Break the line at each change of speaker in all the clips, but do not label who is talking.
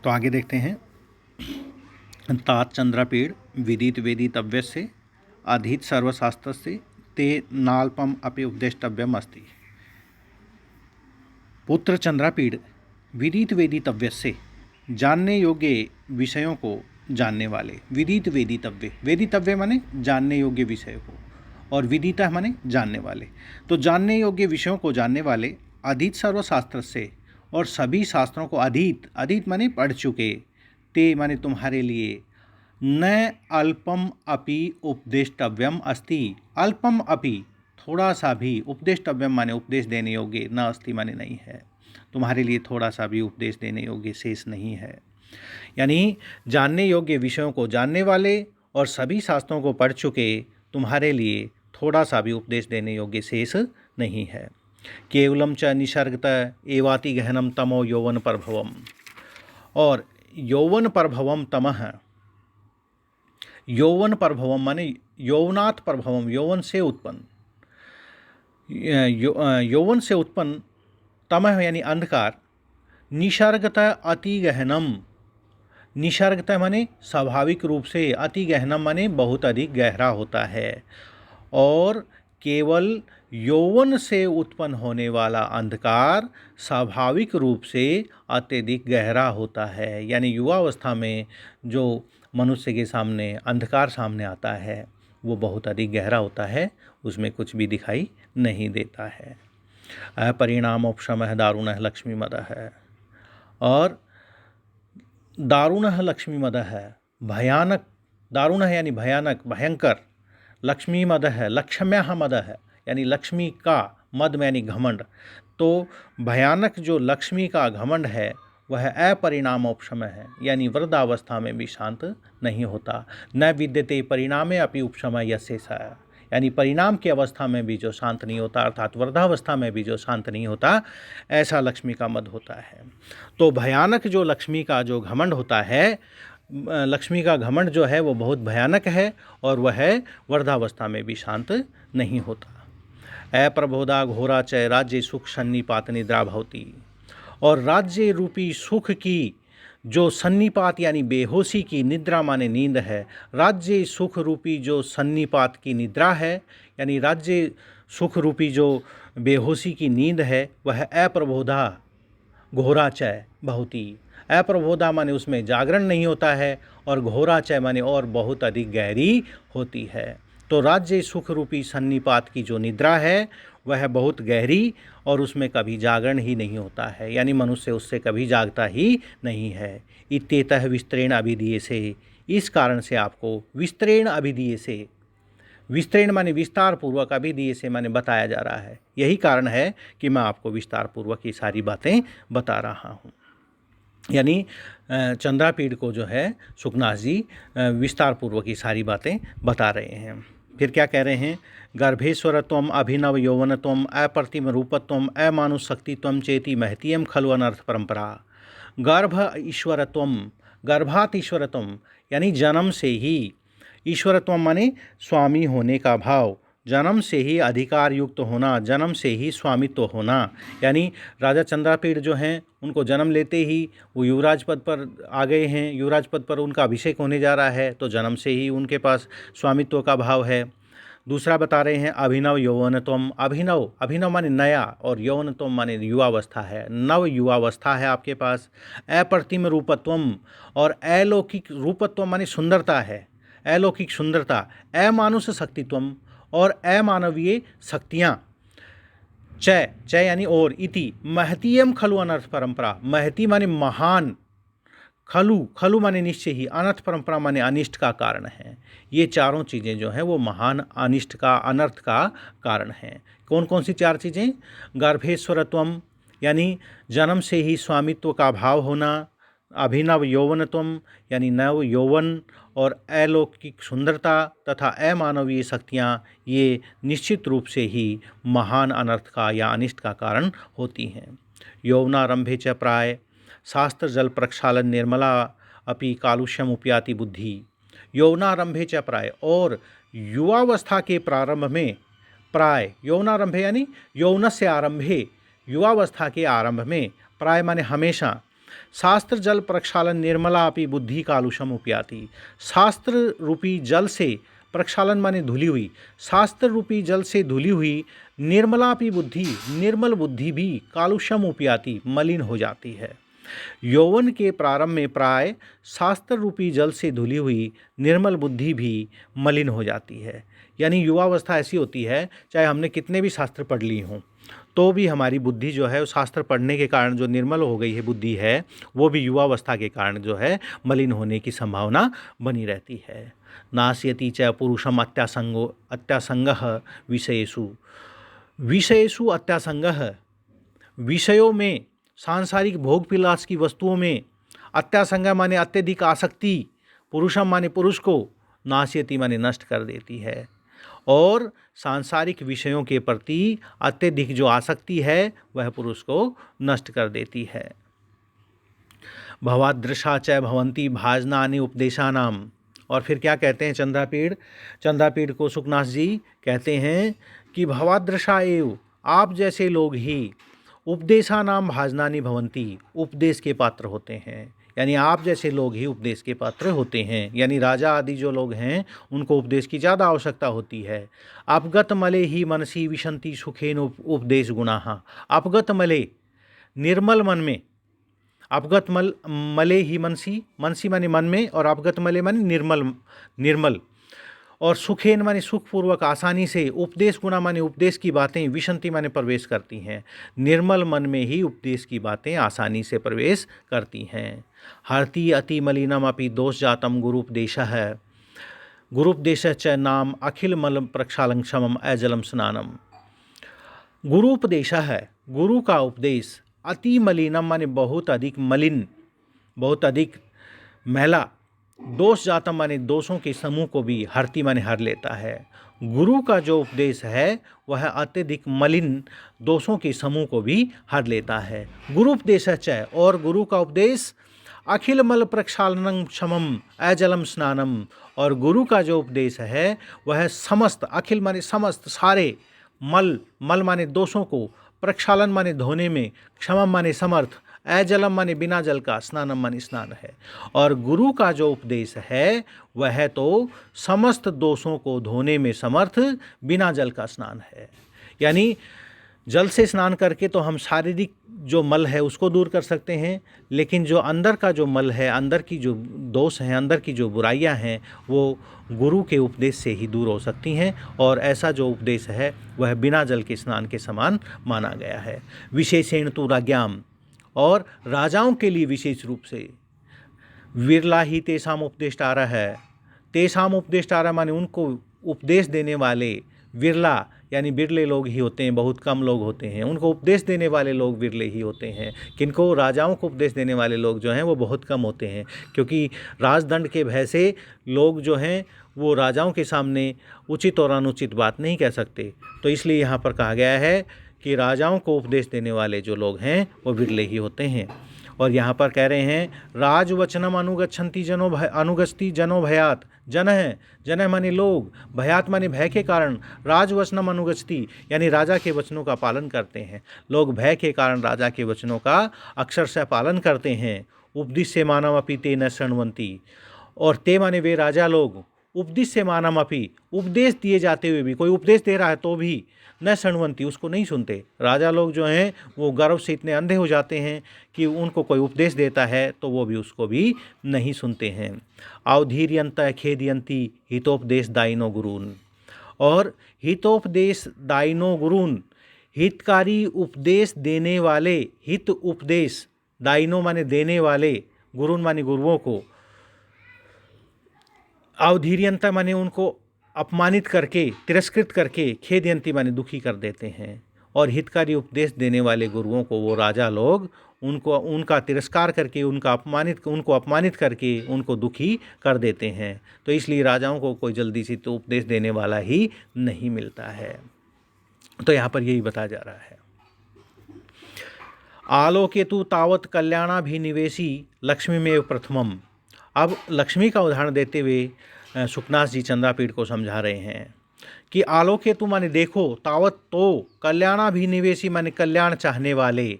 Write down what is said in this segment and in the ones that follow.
तो आगे देखते हैं। तात चंद्रपीड़ विदित वेदितव्य से अधीत सर्वशास्त्र से ते नाल्पम अपि उपदेष्टव्यम अस्ति। पुत्र चंद्रपीड़ विदित वेदितव्य से, जानने योग्य विषयों को जानने वाले। विदित वेदितव्य, वेदितव्य माने जानने योग्य विषय को, और विदिता माने जानने वाले। तो जानने योग्य विषयों को जानने वाले अधीत सर्वशास्त्र से, और सभी शास्त्रों को अधीत, अधीत माने पढ़ चुके, ते माने तुम्हारे लिए, न अल्पम अपि उपदेष्टव्यम अस्ति। अल्पम अपि थोड़ा सा भी, उपदेष्टव्यम माने उपदेश देने योग्य, न अस्ति माने नहीं है, तुम्हारे लिए थोड़ा सा भी उपदेश देने योग्य शेष नहीं है। यानी जानने योग्य विषयों को जानने वाले और सभी शास्त्रों को पढ़ चुके तुम्हारे लिए थोड़ा सा भी उपदेश देने योग्य शेष नहीं है। केवलम च निसर्गत एवाति गहनम तमो यौवन प्रभवम। और यौवन प्रभवम तमः, यौवन प्रभवम माने यौवनात् प्रभवम, यौवन से उत्पन्न, यौवन से उत्पन्न, तमः यानी अंधकार, निसर्गत अति गहनम, निसर्गत माने स्वाभाविक रूप से, अति गहनम माने बहुत अधिक गहरा होता है, और केवल यौवन से उत्पन्न होने वाला अंधकार स्वाभाविक रूप से अत्यधिक गहरा होता है। यानी युवावस्था में जो मनुष्य के सामने अंधकार सामने आता है वो बहुत अधिक गहरा होता है, उसमें कुछ भी दिखाई नहीं देता है। अपरिणामोपशमः दारुणः लक्ष्मीमदः है, और दारुणः लक्ष्मीमदः है, भयानक, दारुणः यानी भयानक, भयंकर, लक्ष्मीमदः, लक्ष्म्यः मदः यानी लक्ष्मी का, मद में यानी घमंड। तो भयानक जो लक्ष्मी का घमंड है वह अपरिणामोपशमः है, यानी वृद्धावस्था में भी शांत नहीं होता। न विद्यते परिणामे अपि उपशमः यस्यैषः, यानी परिणाम की अवस्था में भी जो शांत नहीं होता, अर्थात वृद्धावस्था में भी जो शांत नहीं होता, ऐसा लक्ष्मी का मद होता है। तो भयानक जो लक्ष्मी का जो घमंड होता है, लक्ष्मी का घमंड जो है वो बहुत भयानक है, और वह वृद्धावस्था में भी शांत नहीं होता। अप्रबोधा घोरा चय राज्य सुख सन्निपात निद्रा भवती। और राज्य रूपी सुख की जो सन्निपात यानी बेहोशी की, निद्रा माने नींद है, राज्य सुख रूपी जो सन्निपात की निद्रा है, यानी राज्य सुख रूपी जो बेहोशी की नींद है, वह अप्रबोधा घोराचय भवती। अप्रबोधा माने उसमें जागरण नहीं होता है, और घोराचय माने और बहुत अधिक गहरी होती है। तो राज्य सुख रूपी सन्निपात की जो निद्रा है वह बहुत गहरी, और उसमें कभी जागरण ही नहीं होता है, यानी मनुष्य उससे कभी जागता ही नहीं है। इत्येतः विस्तरेण अभिधीयसे, इस कारण से आपको विस्तरेण अभिधीयसे, विस्तरेण माने विस्तार पूर्वक, अभिधीयसे माने बताया जा रहा है। यही कारण है कि मैं आपको विस्तार पूर्वक ये सारी बातें बता रहा हूँ। यानी चंद्रपीड़ को जो है सुखनाथ जी विस्तार पूर्वक ये सारी बातें बता रहे हैं। फिर क्या कह रहे हैं? गर्भेश्वरत्वम अभिनव यौवनत्वम अप्रतिम रूपत्वम अमानुष शक्तित्वम चेति महतीयम खलु अनर्थ परंपरा। गर्भ ईश्वरत्वम, गर्भात ईश्वरत्वम यानी जन्म से ही, ईश्वरत्वम माने स्वामी होने का भाव, जन्म से ही अधिकार युक्त होना, जन्म से ही स्वामित्व होना। यानी राजा चंद्रपीड़ जो हैं उनको जन्म लेते ही वो युवराज पद पर आ गए हैं, युवराज पद पर उनका अभिषेक होने जा रहा है, तो जन्म से ही उनके पास स्वामित्व का भाव है। दूसरा बता रहे हैं अभिनव यौवनत्वम, अभिनव, अभिनव माने नया, और यौवनत्वम माने युवावस्था है, नव युवावस्था है आपके पास। अप्रतिम रूपत्वम, और अलौकिक रूपत्वम माने सुंदरता है, अलौकिक सुंदरता। अमानुष शक्तित्वम, और अमानवीय शक्तियाँ। चय, चय यानी और, इति महतीयम खलु अनर्थ परंपरा, महती माने महान, खलु, खलु माने निश्चय ही, अनर्थ परंपरा माने अनिष्ट का कारण है। ये चारों चीज़ें जो हैं वो महान अनिष्ट का, अनर्थ का कारण हैं। कौन कौन सी चार चीज़ें? गर्भेश्वरत्वम यानी जन्म से ही स्वामित्व का भाव होना, अभिनव यौवनत्वम यानी नव यौवन, और अलौकिक सुंदरता तथा अमानवीय शक्तियाँ, ये निश्चित रूप से ही महान अनर्थ का या अनिष्ट का कारण होती हैं। यौवनारंभे च प्राय शास्त्र जल प्रक्षालन निर्मला अपि कालुष्यम उपयाति बुद्धि। यौवनारंभे च प्राय, और युवावस्था के प्रारंभ में, प्राय यौवनारंभे यानी यौवन से आरंभे, युवावस्था के आरंभ में, प्राय माने हमेशा, शास्त्र जल प्रक्षालन निर्मला अपि बुद्धि कालुषम उपयाति। शास्त्र रूपी जल से प्रक्षालन माने धुली हुई, शास्त्र रूपी जल से धुली हुई निर्मला अपि बुद्धि, निर्मल बुद्धि भी कालुषम उपयाति, मलिन हो जाती है। यौवन के प्रारंभ में प्राय शास्त्र रूपी जल से धुली हुई निर्मल बुद्धि भी मलिन हो जाती है। यानी युवावस्था ऐसी होती है, चाहे हमने कितने भी शास्त्र पढ़ ली हों तो भी हमारी बुद्धि जो है, उस शास्त्र पढ़ने के कारण जो निर्मल हो गई है बुद्धि है, वो भी युवावस्था के कारण जो है मलिन होने की संभावना बनी रहती है। नास्यति च पुरुषम अत्यासंगः विषयेषु, विषयेषु अत्यासंगः, विषयों में, सांसारिक भोग विलास की वस्तुओं में, अत्यासंग माने अत्यधिक आसक्ति, पुरुषम माने पुरुष को, नास्यति माने नष्ट कर देती है। और सांसारिक विषयों के प्रति अत्यधिक जो आसक्ति है वह पुरुष को नष्ट कर देती है। भवादृशा च भवन्ति भाजनानि उपदेशानाम। और फिर क्या कहते हैं चंद्रापीड़ को सुखनाथ जी कहते हैं कि भवादृशा एव, आप जैसे लोग ही, उपदेशानाम भाजनानि भवन्ति, उपदेश के पात्र होते हैं। यानी आप जैसे लोग ही उपदेश के पात्र होते हैं। यानी राजा आदि जो लोग हैं उनको उपदेश की ज़्यादा आवश्यकता होती है। अपगत मले ही मनसी विशंति सुखेन उपदेश गुणाः। अपगत मले, निर्मल मन में, अपगत मले ही मनसी, मनसी माने मन में, और अपगत मले माने निर्मल, और सुखेन माने सुखपूर्वक, आसानी से, उपदेश गुणा माने उपदेश की बातें, विशंति माने प्रवेश करती हैं। निर्मल मन में ही उपदेश की बातें आसानी से प्रवेश करती हैं। हरति अति मलिनम अपि दोष जातम गुरुपदेशः, गुरुपदेशः च नाम अखिल मल प्रक्षालन क्षमम अजलम स्नानम। गुरुपदेशः है, गुरु का उपदेश, अति मलिनम माने बहुत अधिक मलिन, बहुत अधिक मैला, दोष जातम माने दोषों के समूह को भी, हरति माने हर लेता है। गुरु का जो उपदेश है वह अत्यधिक मलिन दोषों के समूह को भी हर लेता है। गुरुपदेश च, और गुरु का उपदेश, अखिल मल प्रक्षालनम क्षमम अजलम स्नानम, और गुरु का जो उपदेश है वह समस्त, अखिल माने समस्त, सारे, मल माने दोषों को, प्रक्षालन माने धोने में, क्षमम माने समर्थ, अजलम माने बिना जल का, स्नानम माने स्नान है। और गुरु का जो उपदेश है वह तो समस्त दोषों को धोने में समर्थ, बिना जल का स्नान है। यानी जल से स्नान करके तो हम शारीरिक जो मल है उसको दूर कर सकते हैं, लेकिन जो अंदर का जो मल है, अंदर की जो दोष हैं, अंदर की जो बुराइयां हैं, वो गुरु के उपदेश से ही दूर हो सकती हैं। और ऐसा जो उपदेश है वह बिना जल के स्नान के समान माना गया है। विशेषेण तु राज्ञाम, और राजाओं के लिए विशेष रूप से, विरला ही तेषाम उपदेष्टारः है, तेषाम उपदेष्टारः माने उनको उपदेश देने वाले, विरला यानी बिरले लोग ही होते हैं, बहुत कम लोग होते हैं। उनको उपदेश देने वाले लोग विरले ही होते हैं। किनको? राजाओं को उपदेश देने वाले लोग जो हैं वो बहुत कम होते हैं, क्योंकि राजदंड के भय से लोग जो हैं वो राजाओं के सामने उचित और अनुचित बात नहीं कह सकते। तो इसलिए यहाँ पर कहा गया है कि राजाओं को उपदेश देने वाले जो लोग हैं वो विरले ही होते हैं। और यहाँ पर कह रहे हैं राजवचनम अनुगच्छन्ति जनो अनुगच्छति जनो भयात, जन है, जन माने लोग, भयात माने भय के कारण, राजवचनम अनुगच्छति यानी राजा के वचनों का पालन करते हैं। लोग भय के कारण राजा के वचनों का अक्षरशः पालन करते हैं। उपदिश्य मानव अपि ते न शृण्वन्ति, और ते माने वे राजा लोग, उपदिश्य मानव अपि उपदेश दिए जाते हुए भी, कोई उपदेश दे रहा है तो भी, न शृण्वन्ति उसको नहीं सुनते। राजा लोग जो हैं वो गर्व से इतने अंधे हो जाते हैं कि उनको कोई उपदेश देता है तो वो भी उसको भी नहीं सुनते हैं। अवधीर्यंत खेदयंती हितोपदेश दायिनो गुरून, और हितोपदेश दायिनो गुरून, हितकारी उपदेश देने वाले, हित उपदेश, दायिनो माने देने वाले, गुरून माने गुरुओं को, अवधीर्यंता माने उनको अपमानित करके, तिरस्कृत करके, खेदयंती माने दुखी कर देते हैं। और हितकारी उपदेश देने वाले गुरुओं को वो राजा लोग उनका तिरस्कार करके, उनको अपमानित करके उनको दुखी कर देते हैं। तो इसलिए राजाओं को कोई जल्दी से तो उपदेश देने वाला ही नहीं मिलता है। तो यहाँ पर यही बताया जा रहा है। आलोके तु तावत कल्याणाभिनिवेशी लक्ष्मी में प्रथमम। अब लक्ष्मी का उदाहरण देते हुए सुखनाथ जी चंद्रापीठ को समझा रहे हैं कि आलोके तु माने देखो, तावत तो, कल्याणाभिनिवेशी माने कल्याण चाहने वाले,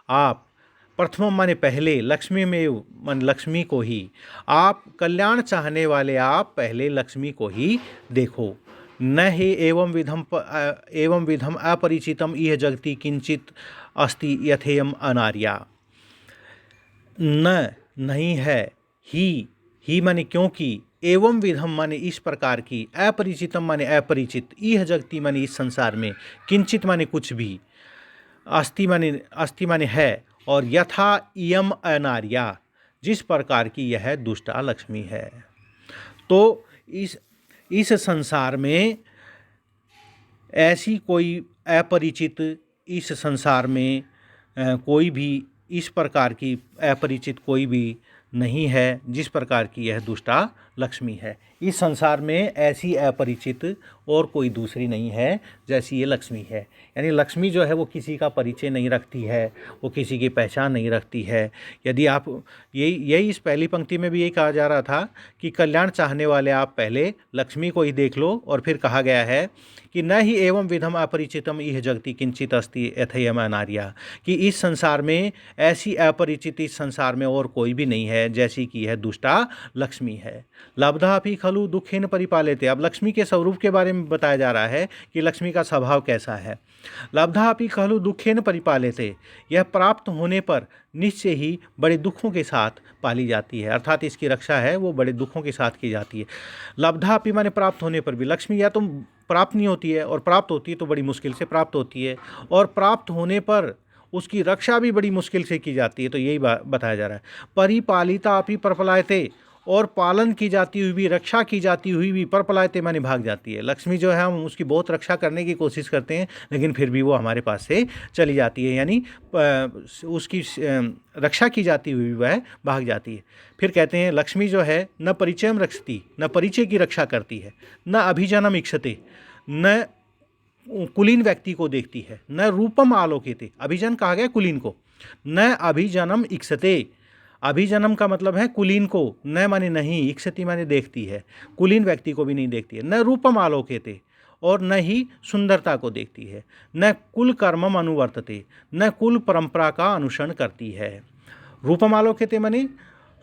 आप प्रथमम माने पहले, लक्ष्मी में मन लक्ष्मी को ही, आप कल्याण चाहने वाले आप पहले लक्ष्मी को ही देखो। न ही एवं विधम अपरिचितम इह जगति किंचित अस्ति यथेयम अनार्या। न नहीं है, ही माने क्योंकि, एवं विधम माने इस प्रकार की, अपरिचितम माने अपरिचित, इह जगति माने इस संसार में, किंचित माने कुछ भी, अस्ति माने है, और यथा इयम अनार्या जिस प्रकार की यह दुष्टा लक्ष्मी है। तो इस संसार में ऐसी कोई अपरिचित, इस संसार में कोई भी इस प्रकार की अपरिचित कोई भी नहीं है जिस प्रकार की यह दुष्टा लक्ष्मी है। इस संसार में ऐसी अपरिचित और कोई दूसरी नहीं है जैसी ये लक्ष्मी है। यानी लक्ष्मी जो है वो किसी का परिचय नहीं रखती है, वो किसी की पहचान नहीं रखती है। यदि आप यही इस पहली पंक्ति में भी यही कहा जा रहा था कि कल्याण चाहने वाले आप पहले लक्ष्मी को ही देख लो, और फिर कहा गया है कि न ही एवं विधम अपरिचितम इह जगति किंचित अस्ति यथेयम अनार्या, कि इस संसार में ऐसी अपरिचित इस संसार में और कोई भी नहीं है जैसी कि यह दुष्टा लक्ष्मी है। लब्धापि खलु दुखेन परिपाल्यते। अब लक्ष्मी के स्वरूप के बारे में बताया जा रहा है कि लक्ष्मी का स्वभाव कैसा है। लब्धापि खलु दुखेन परिपाल्यते, यह प्राप्त होने पर निश्चय ही बड़े दुखों के साथ पाली जाती है, अर्थात इसकी रक्षा है वो बड़े दुखों के साथ की जाती है। लब्धापि माने प्राप्त होने पर भी, लक्ष्मी या तो प्राप्त नहीं होती है, और प्राप्त होती है तो बड़ी मुश्किल से प्राप्त होती है, और प्राप्त होने पर उसकी रक्षा भी बड़ी मुश्किल से की जाती है। तो यही बताया जा रहा है। परिपालिता अपि प्रपलायते, और पालन की जाती हुई भी, रक्षा की जाती हुई भी, परपलायते माने भाग जाती है। लक्ष्मी जो है हम उसकी बहुत रक्षा करने की कोशिश करते हैं, लेकिन फिर भी वो हमारे पास से चली जाती है, यानी उसकी रक्षा की जाती हुई वह भाग जाती है। फिर कहते हैं लक्ष्मी जो है न परिचयम रक्षती, न परिचय की रक्षा करती है, न अभिजनम इक्षते, न कुलीन व्यक्ति को देखती है, न रूपम आलोकेते, अभिजन कहा गया कुलीन को, न अभिजनम इक्षते, अभिजनम का मतलब है कुलीन को, न माने नहीं, इक्षति माने देखती है, कुलीन व्यक्ति को भी नहीं देखती है, न रूपम आलोकेते, और न ही सुंदरता को देखती है, न कुल कर्मम अनुवर्तते, न कुल परंपरा का अनुसरण करती है। रूपम आलोकेते माने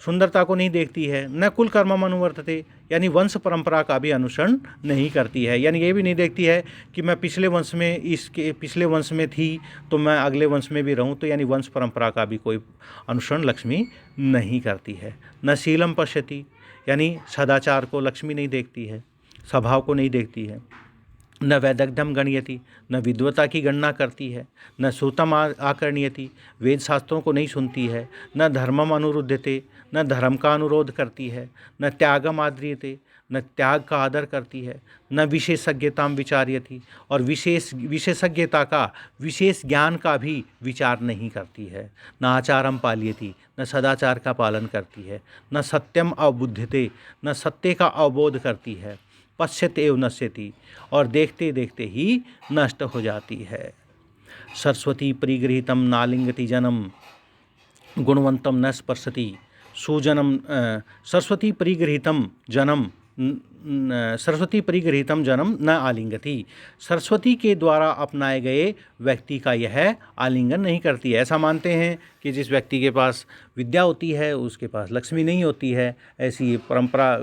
सुंदरता को नहीं देखती है, न कुल कर्मम अनुवर्तते यानी वंश परंपरा का भी अनुसरण नहीं करती है, यानी ये भी नहीं देखती है कि मैं पिछले वंश में थी तो मैं अगले वंश में भी रहूं, तो यानी वंश परंपरा का भी कोई अनुसरण लक्ष्मी नहीं करती है। न शीलम पश्यति, यानी सदाचार को लक्ष्मी नहीं देखती है, स्वभाव को नहीं देखती है। न वैदग्ध्यम गणयति, न विद्वता की गणना करती है। न श्रुतम आकर्ण्यति, वेद शास्त्रों को नहीं सुनती है। न धर्मम अनुरुध्यते, न धर्म का अनुरोध करती है। न त्यागम आद्रियते, न त्याग का आदर करती है। न विशेषज्ञताम विचार्यति, और विशेषज्ञता का, विशेष ज्ञान का भी विचार नहीं करती है। न आचारम पाल्यति, न सदाचार का पालन करती है। न सत्यम अवबुध्यते, न सत्य का अवबोध करती है। पश्यते एव नश्यति, और देखते देखते ही नष्ट हो जाती है। सरस्वती परिगृहीतम नालिंगति जनम गुणवंतम न स्पर्शति सुजनम, सरस्वती परिगृहीतम जनम न आलिंगति, सरस्वती के द्वारा अपनाए गए व्यक्ति का यह आलिंगन नहीं करती है। ऐसा मानते हैं कि जिस व्यक्ति के पास विद्या होती है उसके पास लक्ष्मी नहीं होती है, ऐसी परंपरा,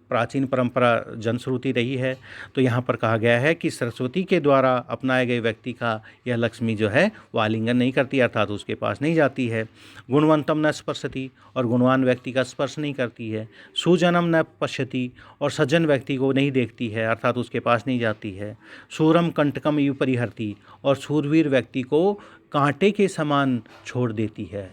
प्राचीन परंपरा जनश्रुति रही है। तो यहाँ पर कहा गया है कि सरस्वती के द्वारा अपनाए गए व्यक्ति का यह लक्ष्मी जो है वो आलिंगन नहीं करती, अर्थात उसके पास नहीं जाती है। गुणवंतम न स्पर्शति, और गुणवान व्यक्ति का स्पर्श नहीं करती है। सुजनम न पश्यति, और सज्जन व्यक्ति को नहीं देखती है, अर्थात उसके पास नहीं जाती है। शूरम कंटकम इव परिहरति, और शूरवीर व्यक्ति को कांटे के समान छोड़ देती है।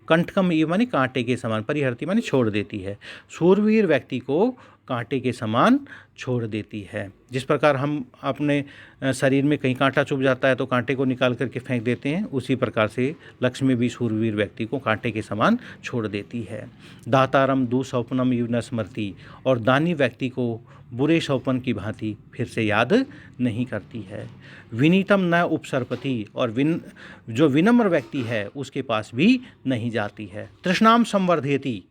कंटकम इव माने कांटे के समान, परिहरति माने छोड़ देती है। शूरवीर व्यक्ति को कांटे के समान छोड़ देती है। जिस प्रकार हम अपने शरीर में कहीं कांटा चुभ जाता है तो कांटे को निकाल करके फेंक देते हैं, उसी प्रकार से लक्ष्मी भी शूरवीर व्यक्ति को कांटे के समान छोड़ देती है। दातारम दुस्वप्नम इव न स्मृति, और दानी व्यक्ति को बुरे स्वप्न की भांति फिर से याद नहीं करती है। विनीतम न उपसर्पति, और जो विनम्र व्यक्ति है उसके पास भी नहीं जाती है। तृष्णाम संवर्धयति,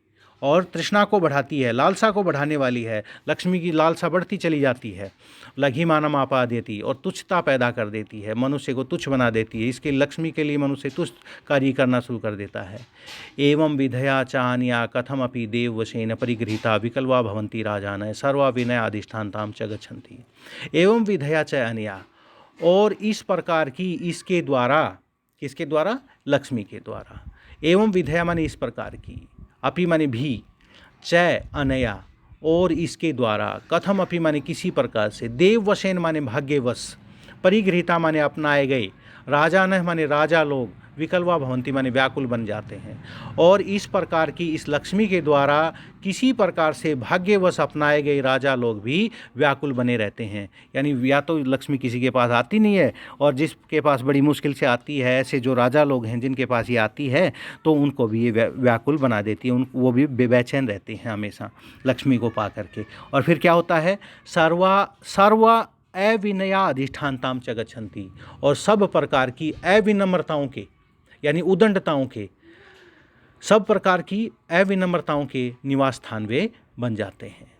और तृष्णा को बढ़ाती है, लालसा को बढ़ाने वाली है। लक्ष्मी की लालसा बढ़ती चली जाती है। लघिमानम आपा देती, और तुच्छता पैदा कर देती है, मनुष्य को तुच्छ बना देती है। इसके लक्ष्मी के लिए मनुष्य तुच्छ कार्य करना शुरू कर देता है। एवं विधया चान्या कथमपि देववशेन परिगृहीता विकल्वा भवन्ति राजान सर्वा विनय अधिष्ठानताम च गच्छन्ति। एवं विधया च अन्या, और इस प्रकार की इसके द्वारा, किसके द्वारा? लक्ष्मी के द्वारा। एवं विधया माने इस प्रकार की, अपि माने भी, च अनया और इसके द्वारा, कथम अपि माने किसी प्रकार से, देववशेन माने भाग्यवश, परिगृहीता माने अपनाए गए, राजान माने राजा लोग, विकल्वा भवंती माने व्याकुल बन जाते हैं। और इस प्रकार की इस लक्ष्मी के द्वारा किसी प्रकार से भाग्यवश अपनाए गए राजा लोग भी व्याकुल बने रहते हैं। यानी या तो लक्ष्मी किसी के पास आती नहीं है, और जिसके पास बड़ी मुश्किल से आती है, ऐसे जो राजा लोग हैं जिनके पास ये आती है, तो उनको भी ये व्याकुल बना देती है। वो भी बेचैन रहते हैं हमेशा लक्ष्मी को पा करके। और फिर क्या होता है? सर्वा अविनया अधिष्ठानताम च गच्छन्ति, और सब प्रकार की अविनम्रताओं के, यानी उदंडताओं के, सब प्रकार की अविनम्रताओं के निवास स्थान वे बन जाते हैं।